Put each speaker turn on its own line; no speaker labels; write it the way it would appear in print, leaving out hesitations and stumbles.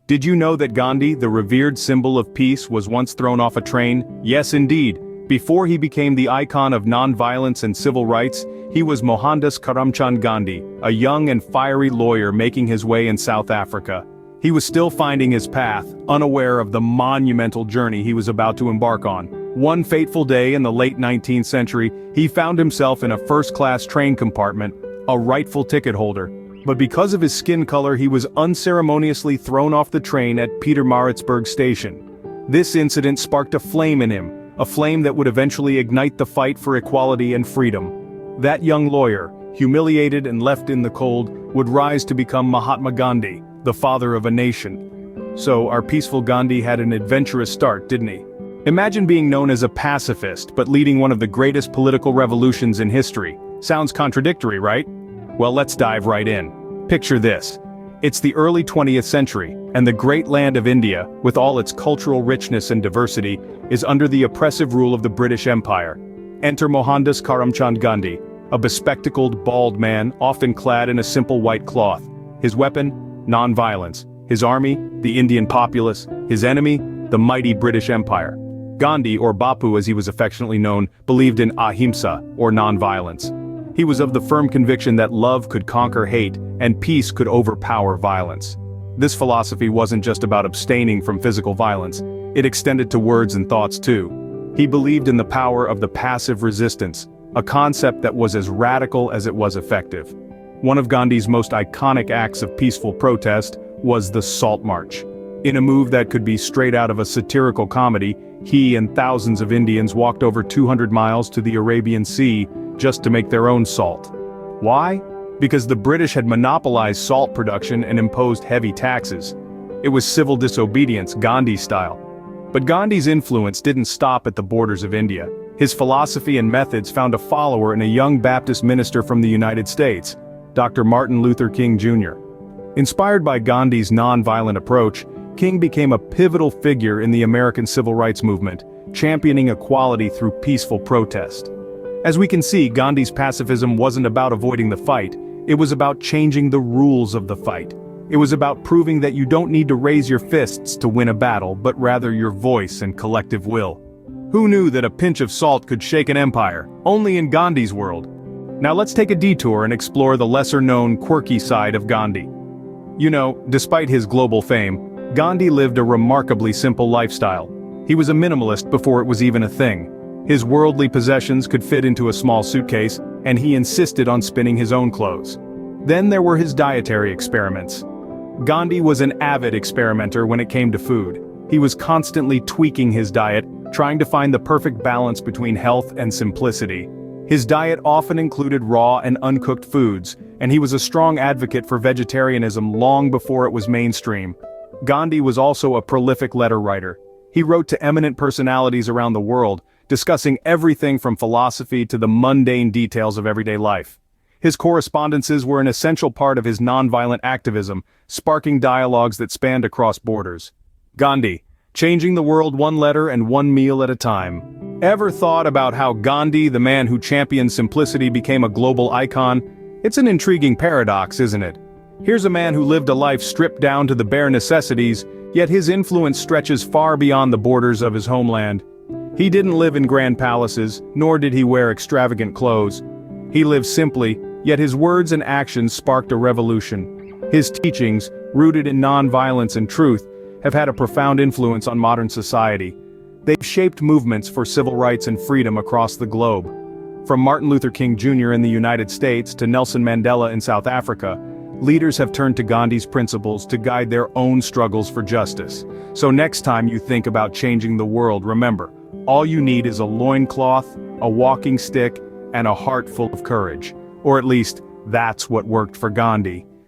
Did you know that Gandhi, the revered symbol of peace, was once thrown off a train? Yes, indeed. Before he became the icon of non-violence and civil rights, he was Mohandas Karamchand Gandhi, a young and fiery lawyer making his way in South Africa. He was still finding his path, unaware of the monumental journey he was about to embark on. One fateful day in the late 19th century, he found himself in a first-class train compartment, a rightful ticket holder. But because of his skin color, he was unceremoniously thrown off the train at Pietermaritzburg station. This incident sparked a flame in him, a flame that would eventually ignite the fight for equality and freedom. That young lawyer, humiliated and left in the cold, would rise to become Mahatma Gandhi, the father of a nation. So our peaceful Gandhi had an adventurous start, didn't he? Imagine being known as a pacifist but leading one of the greatest political revolutions in history. Sounds contradictory, right? Well, let's dive right in. Picture this. It's the early 20th century, and the great land of India, with all its cultural richness and diversity, is under the oppressive rule of the British Empire. Enter Mohandas Karamchand Gandhi, a bespectacled, bald man, often clad in a simple white cloth. His weapon? Non-violence. His army? The Indian populace. His enemy? The mighty British Empire. Gandhi, or Bapu as he was affectionately known, believed in ahimsa, or non-violence. He was of the firm conviction that love could conquer hate, and peace could overpower violence. This philosophy wasn't just about abstaining from physical violence, it extended to words and thoughts too. He believed in the power of the passive resistance, a concept that was as radical as it was effective. One of Gandhi's most iconic acts of peaceful protest was the Salt March. In a move that could be straight out of a satirical comedy, he and thousands of Indians walked over 200 miles to the Arabian Sea just to make their own salt. Why? Because the British had monopolized salt production and imposed heavy taxes. It was civil disobedience, Gandhi style. But Gandhi's influence didn't stop at the borders of India. His philosophy and methods found a follower in a young Baptist minister from the United States, Dr. Martin Luther King Jr. Inspired by Gandhi's non-violent approach, King became a pivotal figure in the American civil rights movement, championing equality through peaceful protest. As we can see, Gandhi's pacifism wasn't about avoiding the fight, it was about changing the rules of the fight. It was about proving that you don't need to raise your fists to win a battle, but rather your voice and collective will. Who knew that a pinch of salt could shake an empire? Only in Gandhi's world. Now let's take a detour and explore the lesser-known, quirky side of Gandhi. You know, despite his global fame, Gandhi lived a remarkably simple lifestyle. He was a minimalist before it was even a thing. His worldly possessions could fit into a small suitcase, and he insisted on spinning his own clothes. Then there were his dietary experiments. Gandhi was an avid experimenter when it came to food. He was constantly tweaking his diet, trying to find the perfect balance between health and simplicity. His diet often included raw and uncooked foods, and he was a strong advocate for vegetarianism long before it was mainstream. Gandhi was also a prolific letter writer. He wrote to eminent personalities around the world, discussing everything from philosophy to the mundane details of everyday life. His correspondences were an essential part of his nonviolent activism, sparking dialogues that spanned across borders. Gandhi, changing the world one letter and one meal at a time. Ever thought about how Gandhi, the man who championed simplicity, became a global icon? It's an intriguing paradox, isn't it? Here's a man who lived a life stripped down to the bare necessities, yet his influence stretches far beyond the borders of his homeland. He didn't live in grand palaces, nor did he wear extravagant clothes. He lived simply, yet his words and actions sparked a revolution. His teachings, rooted in non-violence and truth, have had a profound influence on modern society. They've shaped movements for civil rights and freedom across the globe. From Martin Luther King Jr. in the United States to Nelson Mandela in South Africa, leaders have turned to Gandhi's principles to guide their own struggles for justice. So next time you think about changing the world, remember, all you need is a loincloth, a walking stick, and a heart full of courage. Or at least, that's what worked for Gandhi.